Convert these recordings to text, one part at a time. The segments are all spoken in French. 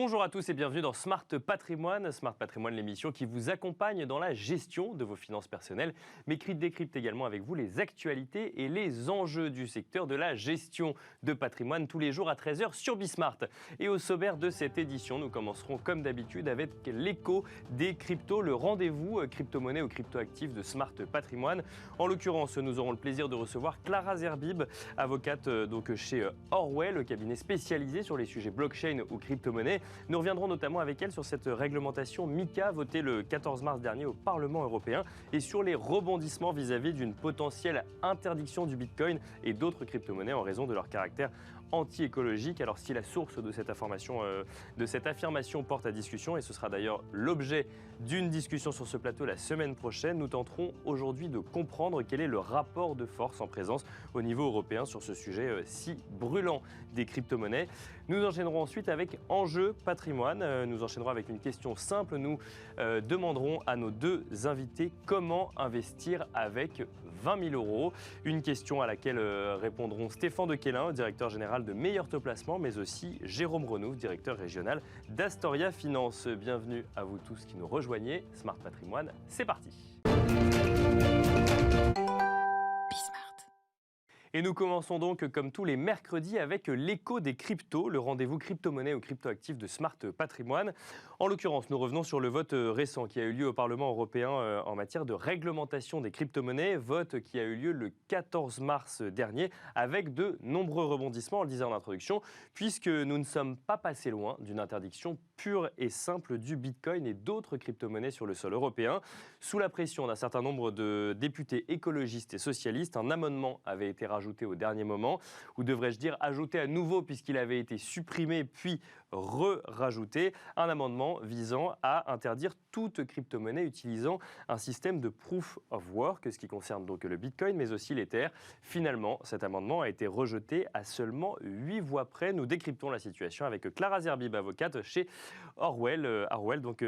Bonjour à tous et bienvenue dans Smart Patrimoine. Smart Patrimoine, l'émission qui vous accompagne dans la gestion de vos finances personnelles, mais qui décrypte également avec vous les actualités et les enjeux du secteur de la gestion de patrimoine tous les jours à 13 h sur Bismart. Et au sommaire de cette édition, nous commencerons comme d'habitude avec l'écho des cryptos, le rendez-vous crypto-monnaie ou crypto-actifs de Smart Patrimoine. En l'occurrence, nous aurons le plaisir de recevoir Clara Zerbib, avocate chez Orwell, le cabinet spécialisé sur les sujets blockchain ou crypto-monnaie. Nous reviendrons notamment avec elle sur cette réglementation MiCA votée le 14 mars dernier au Parlement européen et sur les rebondissements vis-à-vis d'une potentielle interdiction du Bitcoin et d'autres crypto-monnaies en raison de leur caractère anti-écologique. Alors si la source de cette affirmation porte à discussion, et ce sera d'ailleurs l'objet d'une discussion sur ce plateau la semaine prochaine, nous tenterons aujourd'hui de comprendre quel est le rapport de force en présence au niveau européen sur ce sujet si brûlant des crypto-monnaies. Nous enchaînerons ensuite avec Enjeu patrimoine. Nous enchaînerons avec une question simple. Nous demanderons à nos deux invités comment investir avec 20 000 €. Une question à laquelle répondront Stéphane Dequelin, directeur général de Meilleur Taux Placement, mais aussi Jérôme Renouf, directeur régional d'Astoria Finance. Bienvenue à vous tous qui nous rejoignez. Smart Patrimoine, c'est parti. Et nous commençons donc comme tous les mercredis avec l'écho des cryptos, le rendez-vous crypto-monnaie ou crypto-actif de Smart Patrimoine. En l'occurrence, nous revenons sur le vote récent qui a eu lieu au Parlement européen en matière de réglementation des crypto-monnaies, vote qui a eu lieu le 14 mars dernier avec de nombreux rebondissements, on le disait en introduction, puisque nous ne sommes pas passés loin d'une interdiction pure et simple du Bitcoin et d'autres crypto-monnaies sur le sol européen. Sous la pression d'un certain nombre de députés écologistes et socialistes, un amendement avait été rajouté au dernier moment, ou devrais-je dire ajouté à nouveau puisqu'il avait été supprimé puis rajouté, un amendement visant à interdire toute crypto-monnaie utilisant un système de proof of work, ce qui concerne donc le Bitcoin mais aussi l'Ether. Finalement, cet amendement a été rejeté à seulement 8 voix près. Nous décryptons la situation avec Clara Zerbib, avocate chez Orwell, donc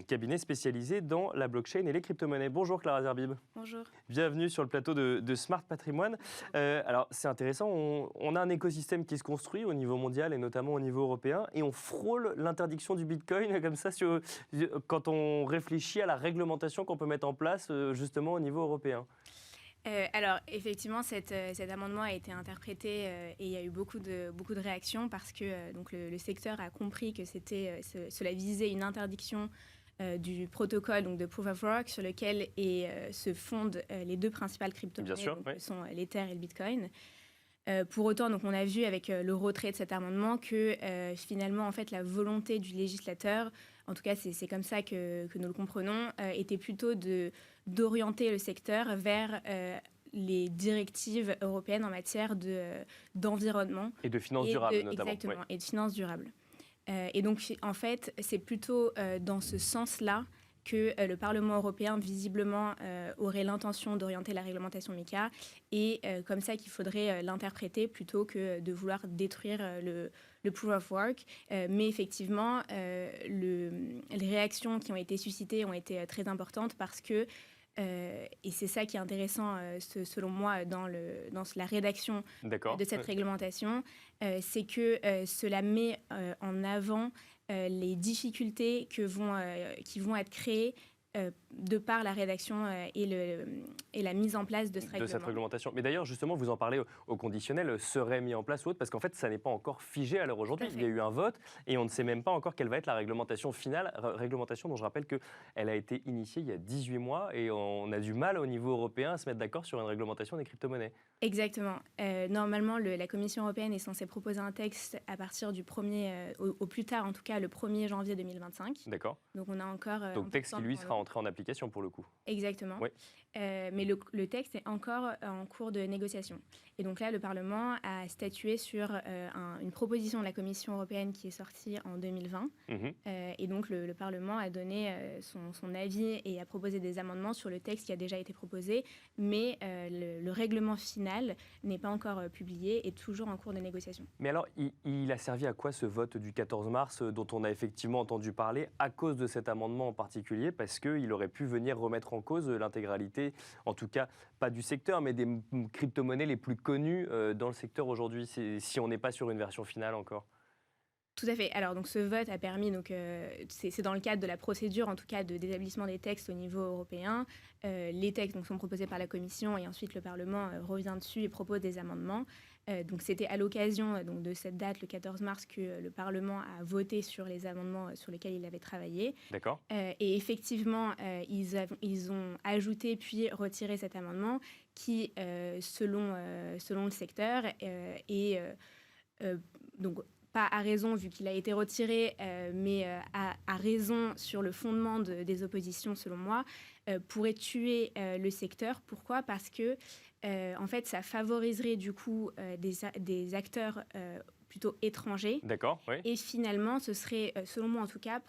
cabinet spécialisé dans la blockchain et les crypto-monnaies. Bonjour Clara Zerbib. Bonjour. Bienvenue sur le plateau de Smart Patrimoine. Alors c'est intéressant, on a un écosystème qui se construit au niveau mondial et notamment au niveau européen et on frôle l'interdiction du Bitcoin comme ça quand on réfléchit à la réglementation qu'on peut mettre en place justement au niveau européen. Alors, effectivement, cet amendement a été interprété et il y a eu beaucoup de réactions parce que donc le secteur a compris que cela visait une interdiction du protocole donc de Proof of Work sur lequel se fondent les deux principales crypto-monnaies, qui sont l'Ether et le Bitcoin. Pour autant, donc, on a vu avec le retrait de cet amendement que finalement, en fait, la volonté du législateur, en tout cas, c'est comme ça que nous le comprenons, était plutôt d'orienter le secteur vers les directives européennes en matière d'environnement. Et de finances durables, notamment. Exactement, et de finances durables. Et donc, en fait, c'est plutôt dans ce sens-là que le Parlement européen, visiblement, aurait l'intention d'orienter la réglementation MiCA et comme ça qu'il faudrait l'interpréter plutôt que de vouloir détruire le Proof of Work. Mais effectivement, les réactions qui ont été suscitées ont été très importantes parce que et c'est ça qui est intéressant, selon moi, dans la rédaction de cette réglementation, c'est que cela met en avant les difficultés qui vont être créées de par la rédaction et la mise en place de cette réglementation. Mais d'ailleurs, justement, vous en parlez au conditionnel, serait mis en place ou autre, parce qu'en fait, ça n'est pas encore figé à l'heure aujourd'hui. Il y a eu un vote et on ne sait même pas encore quelle va être la réglementation finale, réglementation dont je rappelle qu'elle a été initiée il y a 18 mois et on a du mal au niveau européen à se mettre d'accord sur une réglementation des crypto-monnaies. Exactement. Normalement, la Commission européenne est censée proposer un texte à partir du au plus tard, en tout cas, le 1er janvier 2025. D'accord. Donc, on a encore... Donc, texte qui, lui, sera entré en application pour le coup. Exactement. Oui. Mais le texte est encore en cours de négociation. Et donc là, le Parlement a statué sur une proposition de la Commission européenne qui est sortie en 2020. Et donc, le Parlement a donné son avis et a proposé des amendements sur le texte qui a déjà été proposé. Mais le règlement final n'est pas encore publié et toujours en cours de négociation. Mais alors, il a servi à quoi ce vote du 14 mars dont on a effectivement entendu parler à cause de cet amendement en particulier, parce qu'il aurait pu venir remettre en cause l'intégralité, en tout cas pas du secteur, mais des crypto-monnaies les plus connues dans le secteur aujourd'hui, si on n'est pas sur une version finale encore? Tout à fait. Alors, donc, ce vote a permis, c'est dans le cadre de la procédure, en tout cas, d'établissement des textes au niveau européen. Les textes donc, sont proposés par la Commission et ensuite le Parlement revient dessus et propose des amendements. Donc, c'était à l'occasion de cette date, le 14 mars, que le Parlement a voté sur les amendements sur lesquels il avait travaillé. D'accord. Et effectivement, ils ont ajouté puis retiré cet amendement qui, selon le secteur, est donc pas à raison vu qu'il a été retiré, mais à raison sur le fondement des oppositions, selon moi, pourrait tuer le secteur. Pourquoi ? Parce que, en fait, ça favoriserait du coup des acteurs plutôt étrangers. D'accord, oui. Et finalement, ce serait, selon moi en tout cas,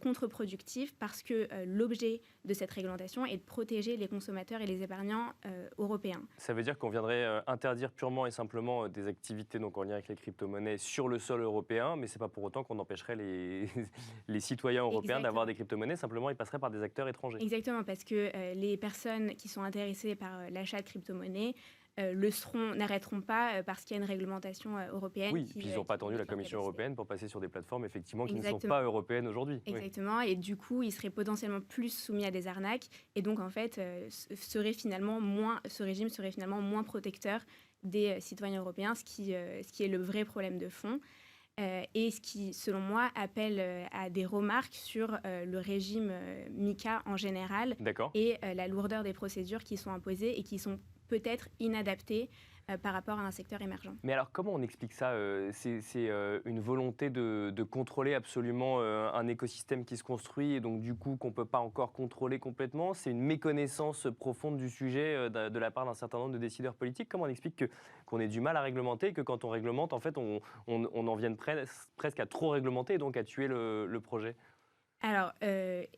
contre-productif parce que l'objet de cette réglementation est de protéger les consommateurs et les épargnants européens. Ça veut dire qu'on viendrait interdire purement et simplement des activités donc, en lien avec les crypto-monnaies sur le sol européen, mais ce n'est pas pour autant qu'on empêcherait les citoyens européens d'avoir des crypto-monnaies, simplement ils passeraient par des acteurs étrangers. Exactement, parce que les personnes qui sont intéressées par l'achat de crypto-monnaies n'arrêteront pas parce qu'il y a une réglementation européenne. Oui, puis ils n'ont pas attendu la Commission européenne pour passer sur des plateformes effectivement qui ne sont pas européennes aujourd'hui. Exactement, oui. Et du coup, ils seraient potentiellement plus soumis à des arnaques. Et donc, en fait, ce régime serait finalement moins protecteur des citoyens européens, ce qui est le vrai problème de fond. Et ce qui, selon moi, appelle à des remarques sur le régime MiCA en général et la lourdeur des procédures qui sont imposées et qui sont peut-être inadaptées par rapport à un secteur émergent. Mais alors, comment on explique ça ? C'est une volonté de contrôler absolument un écosystème qui se construit et donc du coup qu'on ne peut pas encore contrôler complètement. C'est une méconnaissance profonde du sujet de la part d'un certain nombre de décideurs politiques. Comment on explique qu'on ait du mal à réglementer et que quand on réglemente, en fait, on en vienne presque à trop réglementer et donc à tuer le projet ? Alors,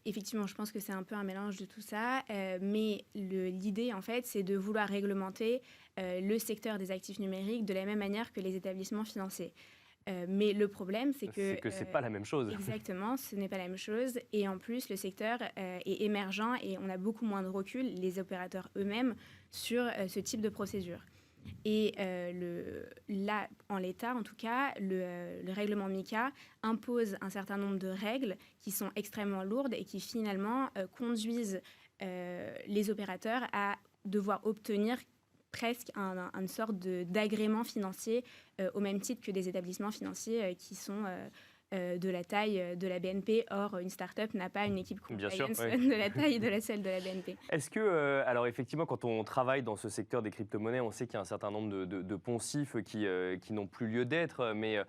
effectivement, je pense que c'est un peu un mélange de tout ça, mais l'idée, en fait, c'est de vouloir réglementer le secteur des actifs numériques de la même manière que les établissements financiers. Mais le problème, c'est que c'est pas la même chose. Exactement, ce n'est pas la même chose. Et en plus, le secteur est émergent et on a beaucoup moins de recul, les opérateurs eux-mêmes, sur ce type de procédure. Et là, en l'état, en tout cas, le règlement MiCA impose un certain nombre de règles qui sont extrêmement lourdes et qui finalement conduisent les opérateurs à devoir obtenir presque une sorte d'agrément financier au même titre que des établissements financiers qui sont de la taille de la BNP. Or, une start-up n'a pas une équipe compliance de la taille de celle de la BNP. Est-ce que, alors effectivement, quand on travaille dans ce secteur des crypto-monnaies, on sait qu'il y a un certain nombre de poncifs qui n'ont plus lieu d'être, mais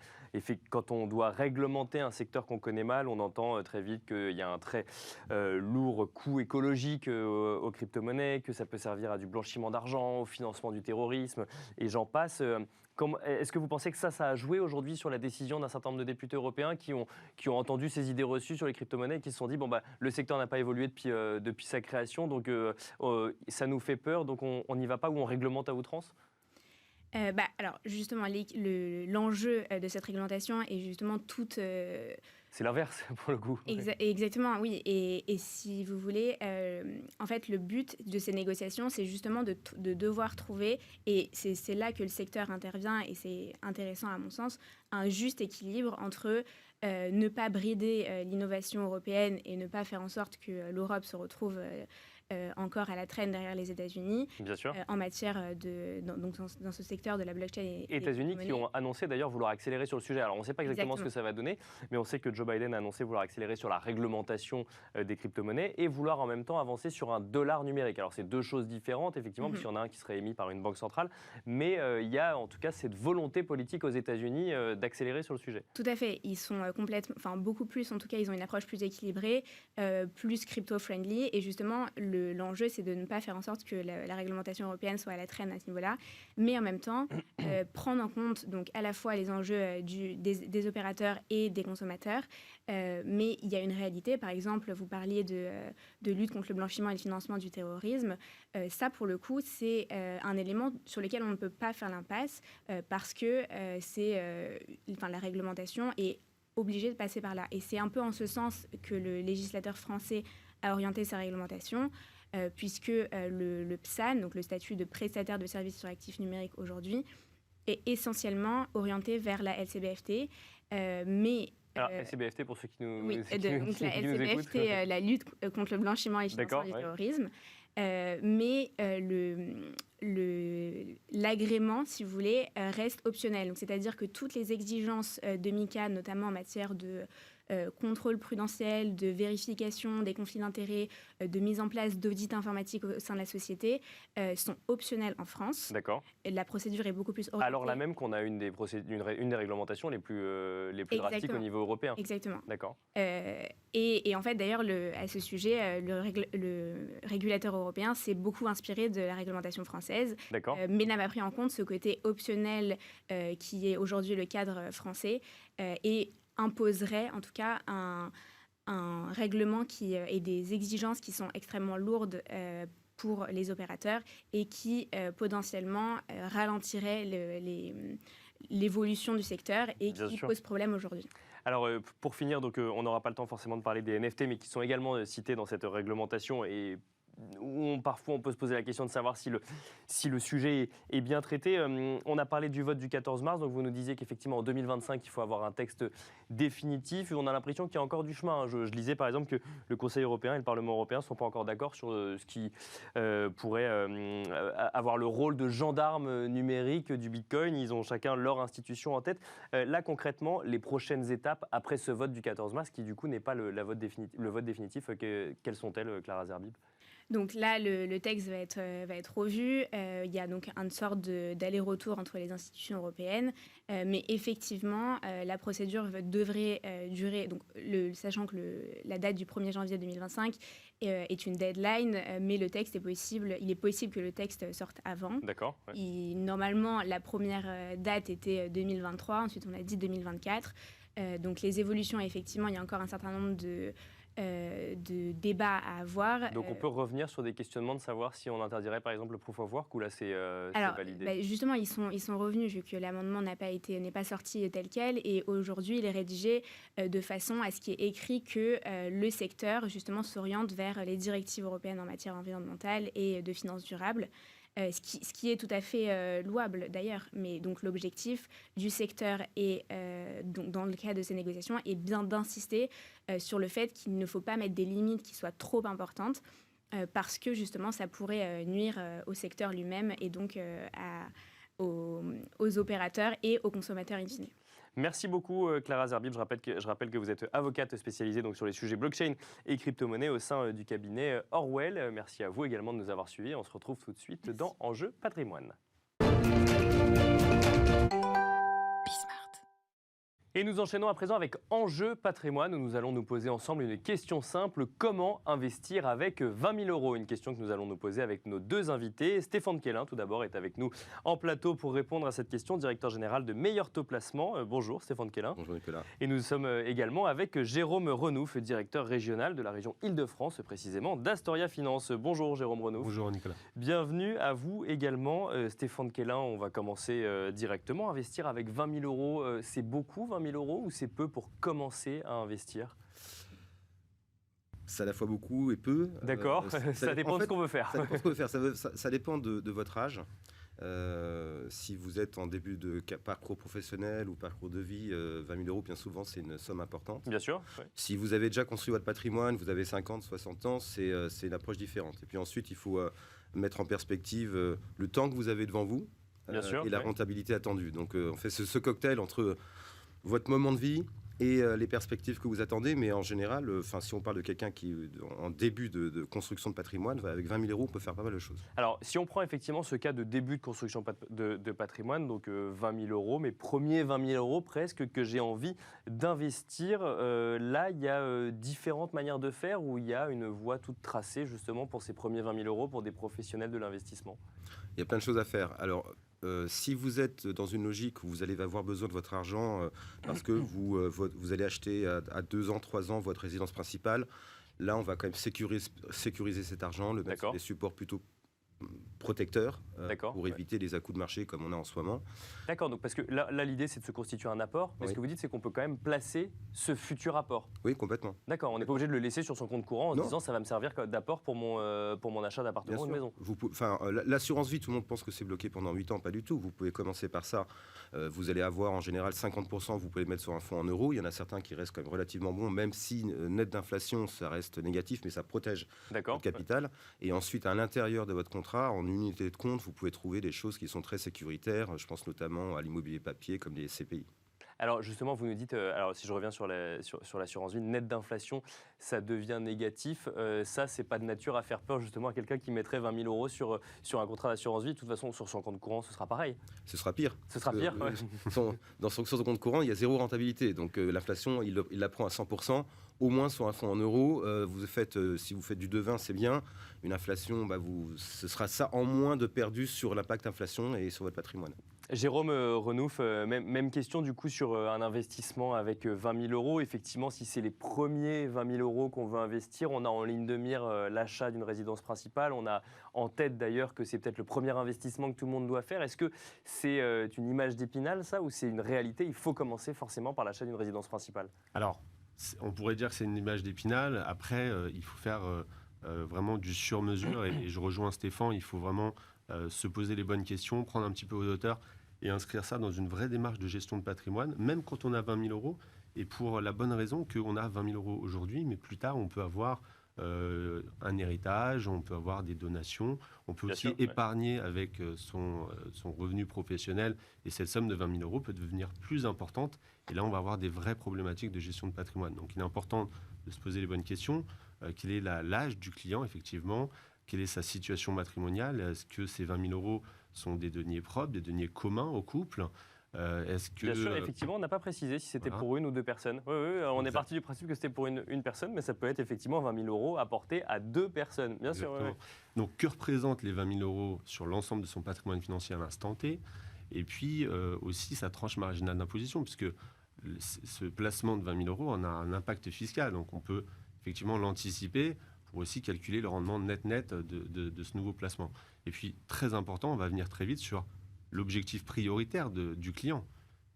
quand on doit réglementer un secteur qu'on connaît mal, on entend très vite qu'il y a un très lourd coût écologique aux crypto-monnaies, que ça peut servir à du blanchiment d'argent, au financement du terrorisme, et j'en passe. Est-ce que vous pensez que ça a joué aujourd'hui sur la décision d'un certain nombre de députés européens qui ont entendu ces idées reçues sur les crypto-monnaies et qui se sont dit le secteur n'a pas évolué depuis sa création, donc ça nous fait peur, donc on n'y va pas ou on réglemente à outrance ? Alors justement, l'enjeu de cette réglementation est justement toute... C'est l'inverse, pour le coup. Exactement, oui. Et si vous voulez, en fait, le but de ces négociations, c'est justement de devoir trouver, et c'est là que le secteur intervient, et c'est intéressant à mon sens, un juste équilibre entre ne pas brider l'innovation européenne et ne pas faire en sorte que l'Europe se retrouve encore à la traîne derrière les États-Unis en matière dans ce secteur de la blockchain. Et États-Unis qui ont annoncé d'ailleurs vouloir accélérer sur le sujet. Alors on ne sait pas exactement ce que ça va donner, mais on sait que Joe Biden a annoncé vouloir accélérer sur la réglementation des crypto-monnaies et vouloir en même temps avancer sur un dollar numérique. Alors c'est deux choses différentes effectivement, puisqu'il y en a un qui serait émis par une banque centrale, mais il y a en tout cas cette volonté politique aux États-Unis d'accélérer sur le sujet. Tout à fait. Ils sont beaucoup plus, en tout cas ils ont une approche plus équilibrée, plus crypto-friendly, et justement l'enjeu, c'est de ne pas faire en sorte que la réglementation européenne soit à la traîne à ce niveau-là, mais en même temps, prendre en compte donc, à la fois les enjeux des opérateurs et des consommateurs. Mais il y a une réalité. Par exemple, vous parliez de lutte contre le blanchiment et le financement du terrorisme. Ça, pour le coup, c'est un élément sur lequel on ne peut pas faire l'impasse parce que la réglementation est obligée de passer par là. Et c'est un peu en ce sens que le législateur français a orienté sa réglementation, puisque le PSAN, donc le statut de prestataire de services sur actifs numériques aujourd'hui, est essentiellement orientée vers la LCBFT, mais alors, LCBFT, pour ceux qui nous, oui, qui nous donc la écoutent. LCBFT, la lutte contre le blanchiment et le financement du terrorisme. Mais l'agrément, si vous voulez, reste optionnel. Donc, c'est-à-dire que toutes les exigences de MiCA, notamment en matière de contrôle prudentiel, de vérification des conflits d'intérêts, de mise en place d'audits informatiques au sein de la société, sont optionnelles en France. D'accord. Et la procédure est beaucoup plus orientée. Alors là même qu'on a une des réglementations les plus drastiques au niveau européen. Exactement. D'accord. Et en fait, d'ailleurs, à ce sujet, le régulateur européen s'est beaucoup inspiré de la réglementation française, mais n'a pas pris en compte ce côté optionnel qui est aujourd'hui le cadre français et imposerait en tout cas un règlement et des exigences qui sont extrêmement lourdes pour les opérateurs et qui potentiellement ralentirait l'évolution du secteur et qui pose problème aujourd'hui. Alors, pour finir, donc, on n'aura pas le temps forcément de parler des NFT, mais qui sont également cités dans cette réglementation et où parfois on peut se poser la question de savoir si le sujet est bien traité. On a parlé du vote du 14 mars, donc vous nous disiez qu'effectivement en 2025, il faut avoir un texte définitif. Et on a l'impression qu'il y a encore du chemin. Je lisais par exemple que le Conseil européen et le Parlement européen ne sont pas encore d'accord sur ce qui pourrait avoir le rôle de gendarme numérique du Bitcoin. Ils ont chacun leur institution en tête. Là, concrètement, les prochaines étapes après ce vote du 14 mars, qui du coup n'est pas le vote définitif, quelles sont-elles, Clara Zerbib ? Donc là, le texte va être revu. Il y a donc une sorte d'aller-retour entre les institutions européennes. Mais effectivement, la procédure devrait durer, donc sachant que la date du 1er janvier 2025 est une deadline, mais il est possible que le texte sorte avant. D'accord. Ouais. Normalement, la première date était 2023, ensuite on a dit 2024. Donc les évolutions, effectivement, il y a encore un certain nombre de débats à avoir. Donc on peut revenir sur des questionnements de savoir si on interdirait par exemple le proof of work ou là c'est validé. Justement, ils sont revenus vu que l'amendement n'est pas sorti tel quel et aujourd'hui il est rédigé de façon à ce qu'il y ait écrit que le secteur justement s'oriente vers les directives européennes en matière environnementale et de finances durables. Ce qui est tout à fait louable d'ailleurs, mais donc l'objectif du secteur et donc dans le cadre de ces négociations est bien d'insister sur le fait qu'il ne faut pas mettre des limites qui soient trop importantes parce que justement ça pourrait nuire au secteur lui-même et donc aux opérateurs et aux consommateurs in fine. Merci beaucoup Clara Zerbib. Je rappelle que vous êtes avocate spécialisée donc, sur les sujets blockchain et crypto-monnaie au sein du cabinet Orwell. Merci à vous également de nous avoir suivis. On se retrouve tout de suite dans Enjeu Patrimoine. Et nous enchaînons à présent avec Enjeu Patrimoine, où nous allons nous poser ensemble une question simple. Comment investir avec 20 000 €? Une question que nous allons nous poser avec nos deux invités. Stéphane Quélin, tout d'abord, est avec nous en plateau pour répondre à cette question, directeur général de Meilleur Taux Placement. Bonjour Stéphane Quélin. Bonjour Nicolas. Et nous sommes également avec Jérôme Renouf, directeur régional de la région Île-de-France, précisément d'Astoria Finance. Bonjour Jérôme Renouf. Bonjour Nicolas. Bienvenue à vous également. Stéphane Quélin, on va commencer directement. Investir avec 20 000 €, c'est beaucoup 20 000 € ou c'est peu pour commencer à investir? C'est à la fois beaucoup et peu. D'accord, ça dépend de ce qu'on veut faire. Ça dépend de ce qu'on veut faire. Ça dépend de votre âge. Si vous êtes en début de parcours professionnel ou parcours de vie, 20 000 €, bien souvent, c'est une somme importante. Bien sûr. Oui. Si vous avez déjà construit votre patrimoine, vous avez 50, 60 ans, c'est une approche différente. Et puis ensuite, il faut mettre en perspective le temps que vous avez devant vous et la rentabilité attendue. Donc, on fait ce cocktail entre votre moment de vie et les perspectives que vous attendez. Mais en général, si on parle de quelqu'un qui est en début de construction de patrimoine, avec 20 000 €, on peut faire pas mal de choses. Alors, si on prend effectivement ce cas de début de construction de patrimoine, donc 20 000 €, mes premiers 20 000 € presque que j'ai envie d'investir, là, il y a différentes manières de faire où il y a une voie toute tracée justement pour ces premiers 20 000 € pour des professionnels de l'investissement. Il y a plein de choses à faire. Alors, si vous êtes dans une logique où vous allez avoir besoin de votre argent parce que vous allez acheter à 2 ans, 3 ans votre résidence principale, là, on va quand même sécuriser cet argent, le mettre sur des supports plutôt protecteurs, pour éviter les à-coups de marché comme on a en ce moment. D'accord, donc parce que là l'idée c'est de se constituer un apport, mais ce que vous dites c'est qu'on peut quand même placer ce futur apport. Oui, complètement. D'accord, on n'est pas obligé de le laisser sur son compte courant en se disant ça va me servir d'apport pour mon achat d'appartement ou de maison. L'assurance vie, tout le monde pense que c'est bloqué pendant 8 ans, pas du tout. Vous pouvez commencer par ça. Vous allez avoir en général 50%, vous pouvez le mettre sur un fonds en euros. Il y en a certains qui restent quand même relativement bons, même si net d'inflation, ça reste négatif, mais ça protège le capital. Et ensuite, à l'intérieur de votre contrat, en unité de compte, vous pouvez trouver des choses qui sont très sécuritaires. Je pense notamment à l'immobilier papier comme les SCPI. Alors justement, vous nous dites, alors si je reviens sur l'assurance vie, net d'inflation, ça devient négatif. Ça, c'est pas de nature à faire peur justement à quelqu'un qui mettrait 20 000 euros sur un contrat d'assurance vie. De toute façon, sur son compte courant, ce sera pareil. Ce sera pire. Ce sera pire, ouais. Dans son compte courant, il y a zéro rentabilité. Donc l'inflation, il la prend à 100%. Au moins sur un fonds en euros, si vous faites du devin, c'est bien. Une inflation, ce sera ça en moins de perdu sur l'impact inflation et sur votre patrimoine. Jérôme Renouf, même question du coup sur un investissement avec 20 000 euros. Effectivement, si c'est les premiers 20 000 euros qu'on veut investir, on a en ligne de mire l'achat d'une résidence principale. On a en tête d'ailleurs que c'est peut-être le premier investissement que tout le monde doit faire. Est-ce que c'est une image d'Épinal ça ou c'est une réalité? Il faut commencer forcément par l'achat d'une résidence principale. Alors, on pourrait dire que c'est une image d'Épinal. Après, il faut faire vraiment du sur-mesure et je rejoins Stéphane, il faut vraiment se poser les bonnes questions, prendre un petit peu de hauteur et inscrire ça dans une vraie démarche de gestion de patrimoine, même quand on a 20 000 euros, et pour la bonne raison qu'on a 20 000 euros aujourd'hui, mais plus tard, on peut avoir un héritage, on peut avoir des donations, on peut aussi épargner avec son revenu professionnel, et cette somme de 20 000 euros peut devenir plus importante, et là, on va avoir des vraies problématiques de gestion de patrimoine. Donc, il est important de se poser les bonnes questions. Quel est l'âge du client, effectivement? Quelle est sa situation matrimoniale? Est-ce que ces 20 000 euros sont des deniers propres, des deniers communs au couple? Est-ce que... Bien sûr, effectivement, on n'a pas précisé si c'était pour une ou deux personnes. Oui, on est parti du principe que c'était pour une personne, mais ça peut être effectivement 20 000 euros apportés à deux personnes. Bien sûr. Oui. Donc, que représentent les 20 000 euros sur l'ensemble de son patrimoine financier à l'instant T? Et puis aussi sa tranche marginale d'imposition, puisque ce placement de 20 000 euros en a un impact fiscal. Donc, on peut effectivement l'anticiper pour aussi calculer le rendement net de ce nouveau placement. Et puis, très important, on va venir très vite sur l'objectif prioritaire du client.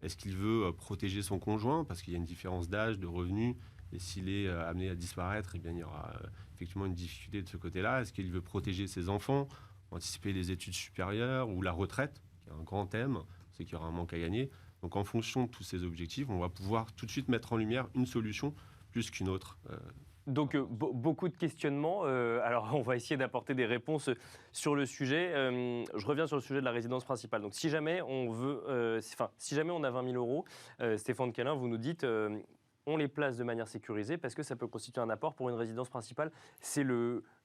Est-ce qu'il veut protéger son conjoint parce qu'il y a une différence d'âge, de revenus, et s'il est amené à disparaître, eh bien, il y aura effectivement une difficulté de ce côté-là. Est-ce qu'il veut protéger ses enfants, anticiper les études supérieures ou la retraite, qui est un grand thème, c'est qu'il y aura un manque à gagner. Donc, en fonction de tous ces objectifs, on va pouvoir tout de suite mettre en lumière une solution plus qu'une autre. Donc, beaucoup de questionnements. Alors, on va essayer d'apporter des réponses sur le sujet. Je reviens sur le sujet de la résidence principale. Donc, si jamais on veut, si jamais on a 20 000 euros, Stéphane Quélin, vous nous dites, on les place de manière sécurisée parce que ça peut constituer un apport pour une résidence principale. C'est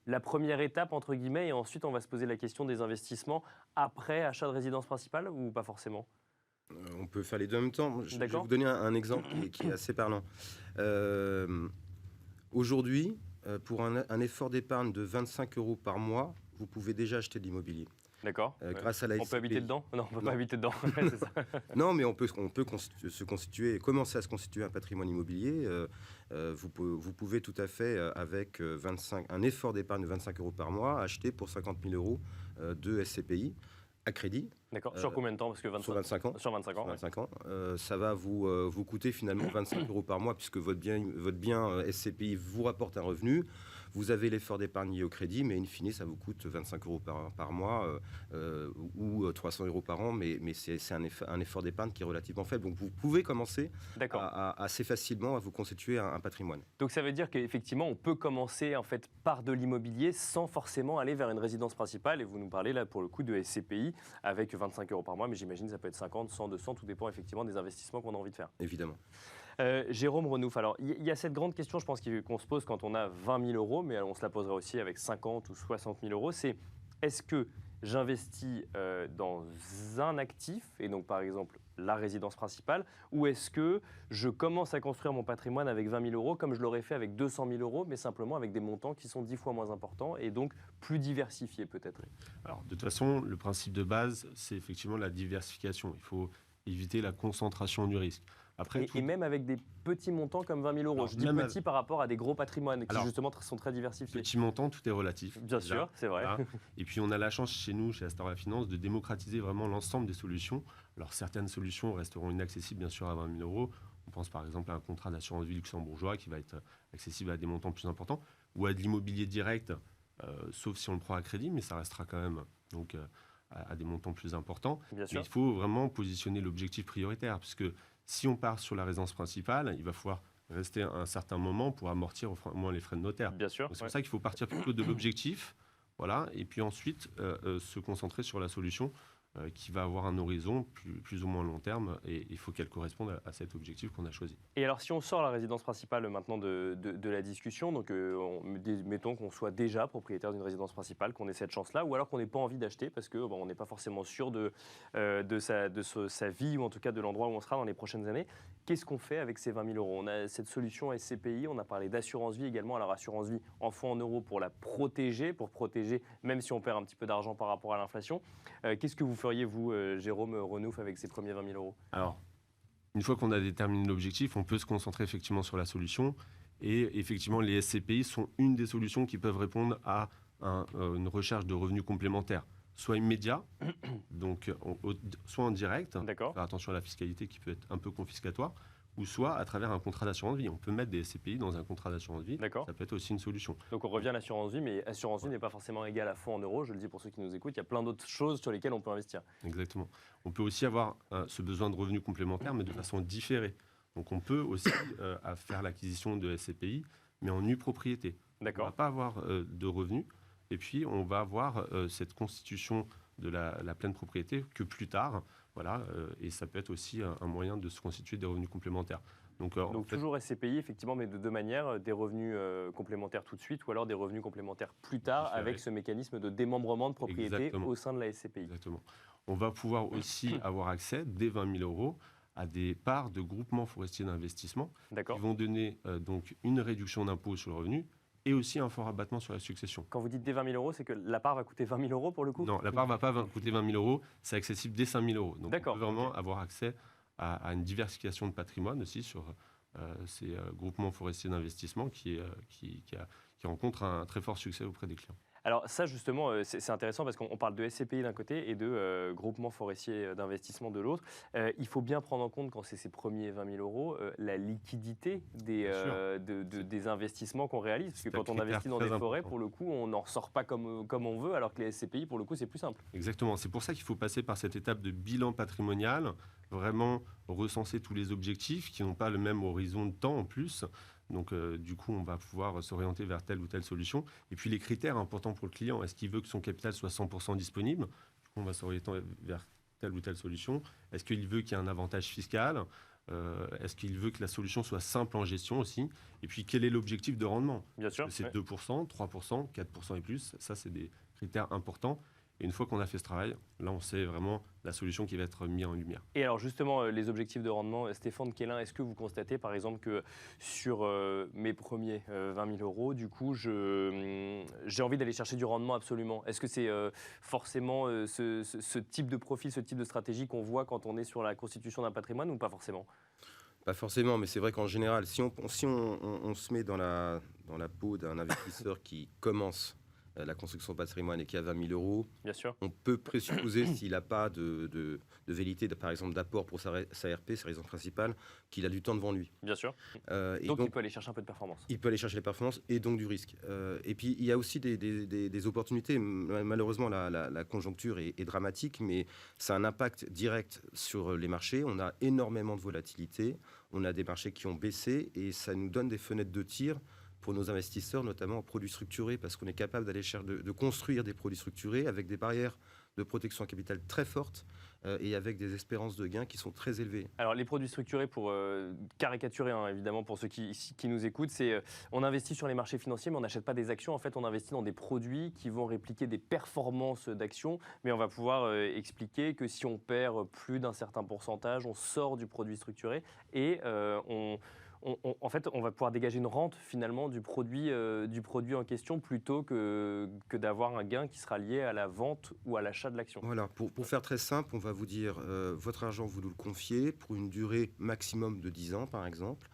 la première étape, entre guillemets, et ensuite, on va se poser la question des investissements après achat de résidence principale ou pas forcément? On peut faire les deux en même temps. Je vais vous donner un exemple qui est assez parlant. Aujourd'hui, pour un effort d'épargne de 25 euros par mois, vous pouvez déjà acheter de l'immobilier. Grâce à la SCPI. On peut habiter dedans? Non, on ne peut pas habiter dedans. C'est ça. Non, mais on peut commencer à se constituer un patrimoine immobilier. Vous pouvez tout à fait, avec un effort d'épargne de 25 euros par mois, acheter pour 50 000 euros de SCPI à crédit. D'accord. Sur combien de temps? Parce que sur 25 ans. Sur 25 ans. Sur 25 ans. Ça va vous coûter finalement 25 euros par mois puisque votre bien SCPI vous rapporte un revenu. Vous avez l'effort d'épargne lié au crédit, mais in fine, ça vous coûte 25 euros par mois ou 300 euros par an, mais c'est un effort d'épargne qui est relativement faible. Donc vous pouvez commencer assez facilement à vous constituer un patrimoine. Donc ça veut dire qu'effectivement, on peut commencer en fait par de l'immobilier sans forcément aller vers une résidence principale. Et vous nous parlez là pour le coup de SCPI avec 25 euros par mois, mais j'imagine que ça peut être 50, 100, 200, tout dépend effectivement des investissements qu'on a envie de faire. Évidemment. Jérôme Renouf, alors il y a cette grande question, je pense, qu'on se pose quand on a 20 000 euros, mais on se la poserait aussi avec 50 ou 60 000 euros, c'est est-ce que j'investis dans un actif, et donc par exemple la résidence principale, ou est-ce que je commence à construire mon patrimoine avec 20 000 euros comme je l'aurais fait avec 200 000 euros, mais simplement avec des montants qui sont 10 fois moins importants et donc plus diversifiés peut-être? Alors de toute façon, le principe de base, c'est effectivement la diversification. Il faut éviter la concentration du risque. Après, et même avec des petits montants comme 20 000 euros. Alors, je dis petits par rapport à des gros patrimoines qui justement sont très diversifiés. Petits montants, tout est relatif. Bien sûr, c'est vrai. Voilà. Et puis on a la chance chez nous, chez Astor La Finance, de démocratiser vraiment l'ensemble des solutions. Alors certaines solutions resteront inaccessibles bien sûr à 20 000 euros. On pense par exemple à un contrat d'assurance vie luxembourgeois qui va être accessible à des montants plus importants, ou à de l'immobilier direct, sauf si on le prend à crédit, mais ça restera quand même donc, à des montants plus importants. Bien mais sûr. il faut vraiment positionner l'objectif prioritaire, puisque si on part sur la résidence principale, il va falloir rester un certain moment pour amortir au moins les frais de notaire. Bien sûr. C'est pour ça qu'il faut partir plutôt de l'objectif, voilà, et puis ensuite se concentrer sur la solution qui va avoir un horizon plus ou moins long terme, et il faut qu'elle corresponde à cet objectif qu'on a choisi. Et alors, si on sort la résidence principale maintenant de la discussion, donc mettons qu'on soit déjà propriétaire d'une résidence principale, qu'on ait cette chance-là, ou alors qu'on n'ait pas envie d'acheter parce que on n'est pas forcément sûr de sa vie, ou en tout cas de l'endroit où on sera dans les prochaines années, qu'est-ce qu'on fait avec ces 20 000 euros? On a cette solution SCPI, on a parlé d'assurance vie également. Alors, assurance vie en fonds en euros pour la protéger, même si on perd un petit peu d'argent par rapport à l'inflation. Qu'est-ce que vous feriez, vous, Jérôme Renouf, avec ces premiers 20 000 euros? Alors, une fois qu'on a déterminé l'objectif, on peut se concentrer effectivement sur la solution. Et effectivement, les SCPI sont une des solutions qui peuvent répondre à une recherche de revenus complémentaires, soit immédiat, donc soit en direct, D'accord. faire attention à la fiscalité qui peut être un peu confiscatoire, ou soit à travers un contrat d'assurance vie. On peut mettre des SCPI dans un contrat d'assurance vie. D'accord. Ça peut être aussi une solution. Donc on revient à l'assurance vie, mais assurance vie n'est pas forcément égale à fonds en euros. Je le dis pour ceux qui nous écoutent, il y a plein d'autres choses sur lesquelles on peut investir. Exactement. On peut aussi avoir ce besoin de revenus complémentaires, mais de façon différée. Donc on peut aussi faire l'acquisition de SCPI, mais en nue propriété. D'accord. On ne va pas avoir de revenus, et puis on va avoir cette constitution de la pleine propriété que plus tard. Voilà, et ça peut être aussi un moyen de se constituer des revenus complémentaires. Donc toujours SCPI, effectivement, mais de deux manières, des revenus complémentaires tout de suite, ou alors des revenus complémentaires plus tard, avec ce mécanisme de démembrement de propriété au sein de la SCPI. Exactement. On va pouvoir aussi avoir accès, dès 20 000 euros, à des parts de groupements forestiers d'investissement qui vont donner donc une réduction d'impôt sur le revenu et aussi un fort abattement sur la succession. Quand vous dites dès 20 000 euros, c'est que la part va coûter 20 000 euros pour le coup? Non, la part ne va pas coûter 20 000 euros, c'est accessible dès 5 000 euros. Donc on peut vraiment avoir accès à une diversification de patrimoine aussi sur ces groupements forestiers d'investissement qui rencontrent un très fort succès auprès des clients. Alors ça, justement, c'est intéressant parce qu'on parle de SCPI d'un côté et de groupements forestiers d'investissement de l'autre. Il faut bien prendre en compte, quand c'est ces premiers 20 000 euros, la liquidité des investissements qu'on réalise. Parce que quand on investit dans des forêts, pour le coup, on n'en ressort pas comme on veut, alors que les SCPI, pour le coup, c'est plus simple. Exactement. C'est pour ça qu'il faut passer par cette étape de bilan patrimonial, vraiment recenser tous les objectifs qui n'ont pas le même horizon de temps en plus. Donc, du coup, on va pouvoir s'orienter vers telle ou telle solution. Et puis, les critères importants pour le client, est-ce qu'il veut que son capital soit 100% disponible? Du coup, on va s'orienter vers telle ou telle solution. Est-ce qu'il veut qu'il y ait un avantage fiscal? Est-ce qu'il veut que la solution soit simple en gestion aussi? Et puis, quel est l'objectif de rendement? Bien sûr. C'est 2%, 3%, 4% et plus. Ça, c'est des critères importants. Et une fois qu'on a fait ce travail, là, on sait vraiment la solution qui va être mise en lumière. Et alors justement, les objectifs de rendement, Stéphane Quélin, est-ce que vous constatez par exemple que sur mes premiers 20 000 euros, du coup, j'ai envie d'aller chercher du rendement absolument? Est-ce que c'est forcément ce type de profil, ce type de stratégie qu'on voit quand on est sur la constitution d'un patrimoine ou pas forcément? Pas forcément, mais c'est vrai qu'en général, si on se met dans la peau d'un investisseur qui commence la construction de patrimoine et qui a 20 000 euros, bien sûr, on peut présupposer, s'il n'a pas de velléité, par exemple, d'apport pour sa RP, sa résidence principale, qu'il a du temps devant lui. Bien sûr. Donc, il peut aller chercher un peu de performance. Il peut aller chercher les performances et donc du risque. Et puis, il y a aussi des opportunités. Malheureusement, la conjoncture est dramatique, mais ça a un impact direct sur les marchés. On a énormément de volatilité. On a des marchés qui ont baissé et ça nous donne des fenêtres de tir pour nos investisseurs, notamment en produits structurés, parce qu'on est capable d'aller de construire des produits structurés avec des barrières de protection à capital très fortes et avec des espérances de gains qui sont très élevées. Alors les produits structurés, pour caricaturer évidemment pour ceux qui nous écoutent, c'est on investit sur les marchés financiers mais on n'achète pas des actions. En fait, on investit dans des produits qui vont répliquer des performances d'actions, mais on va pouvoir expliquer que si on perd plus d'un certain pourcentage, on sort du produit structuré et en fait, on va pouvoir dégager une rente finalement du produit en question plutôt que d'avoir un gain qui sera lié à la vente ou à l'achat de l'action. Voilà, pour faire très simple, on va vous dire, votre argent, vous nous le confiez pour une durée maximum de 10 ans, par exemple.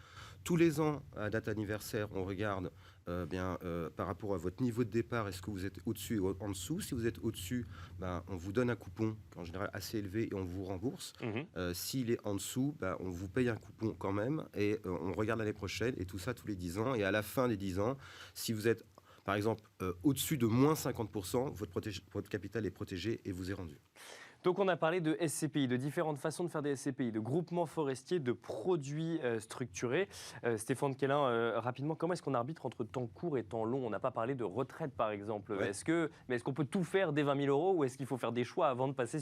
Tous les ans, à date anniversaire, on regarde par rapport à votre niveau de départ, est-ce que vous êtes au-dessus ou en dessous. Si vous êtes au-dessus, on vous donne un coupon, en général assez élevé, et on vous rembourse. S'il est en dessous, on vous paye un coupon quand même, et on regarde l'année prochaine, et tout ça tous les 10 ans. Et à la fin des 10 ans, si vous êtes, par exemple, au-dessus de moins 50%, votre capital est protégé et vous est rendu. Donc on a parlé de SCPI, de différentes façons de faire des SCPI, de groupements forestiers, de produits structurés. Stéphane Quélin, rapidement, comment est-ce qu'on arbitre entre temps court et temps long? On n'a pas parlé de retraite par exemple. Ouais. Est-ce qu'on peut tout faire dès 20 000 € ou est-ce qu'il faut faire des choix avant de passer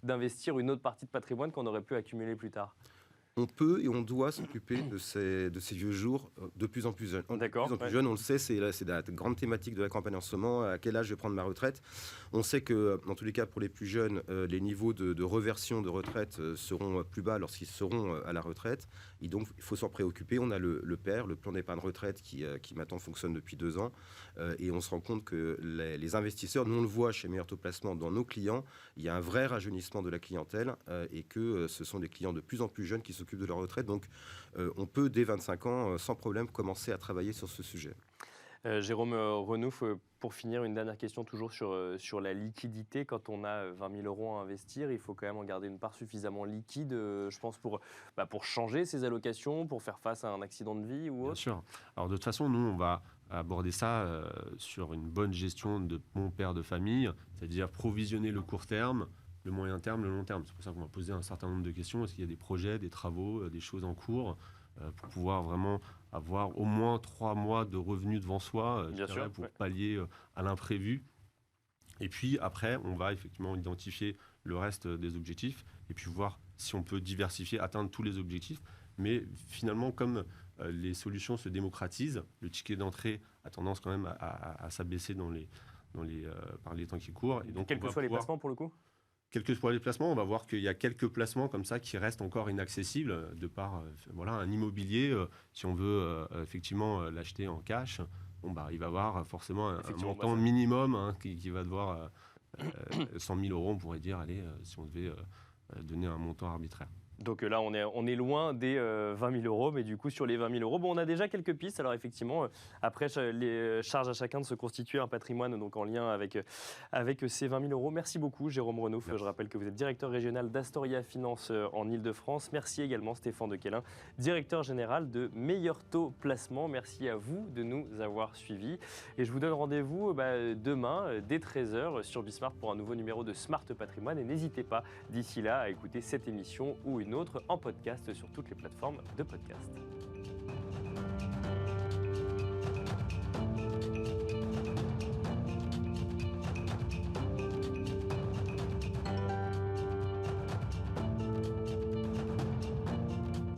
d'investir une autre partie de patrimoine qu'on aurait pu accumuler plus tard? On peut et on doit s'occuper de ces vieux jours de plus en plus jeunes. D'accord. De plus en plus jeunes, on le sait, c'est la grande thématique de la campagne en ce moment. À quel âge je vais prendre ma retraite? On sait que, dans tous les cas, pour les plus jeunes, les niveaux de reversion de retraite seront plus bas lorsqu'ils seront à la retraite. Et donc, il faut s'en préoccuper. On a le PER, le plan d'épargne retraite, qui maintenant fonctionne depuis 2 ans. Et on se rend compte que les investisseurs, nous on le voit chez Meilleur Taux Placement, dans nos clients, il y a un vrai rajeunissement de la clientèle et que ce sont des clients de plus en plus jeunes qui s'occupent de leur retraite. Donc, on peut, dès 25 ans, sans problème, commencer à travailler sur ce sujet. Jérôme Renouf, pour finir, une dernière question toujours sur la liquidité. Quand on a 20 000 € à investir, il faut quand même en garder une part suffisamment liquide, je pense, pour changer ses allocations, pour faire face à un accident de vie ou autre. Bien sûr. Alors de toute façon, nous, on va aborder ça sur une bonne gestion de mon père de famille, c'est-à-dire provisionner le court terme, le moyen terme, le long terme. C'est pour ça qu'on va poser un certain nombre de questions. Est-ce qu'il y a des projets, des travaux, des choses en cours pour pouvoir vraiment avoir au moins 3 mois de revenus devant soi pour pallier à l'imprévu. Et puis après, on va effectivement identifier le reste des objectifs et puis voir si on peut diversifier, atteindre tous les objectifs. Mais finalement, comme les solutions se démocratisent, le ticket d'entrée a tendance quand même à s'abaisser par les temps qui courent. Et donc, quels que soient les placements pour le coup? Quels que soient les placements, on va voir qu'il y a quelques placements comme ça qui restent encore inaccessibles de par un immobilier. Si on veut effectivement l'acheter en cash, il va y avoir forcément un montant minimum qui va devoir 100 000 €, on pourrait dire, si on devait donner un montant arbitraire. Donc là, on est loin des 20 000 €, mais du coup, sur les 20 000 €, on a déjà quelques pistes. Alors effectivement, après, les charges à chacun de se constituer un patrimoine donc en lien avec ces 20 000 €. Merci beaucoup, Jérôme Renouf. Merci. Je rappelle que vous êtes directeur régional d'Astoria Finance en Ile-de-France. Merci également, Stéphane de Quélin, directeur général de Meilleur Taux Placement. Merci à vous de nous avoir suivis. Et je vous donne rendez-vous demain, dès 13h, sur Bismart pour un nouveau numéro de Smart Patrimoine. Et n'hésitez pas, d'ici là, à écouter cette émission ou une autre en podcast sur toutes les plateformes de podcast.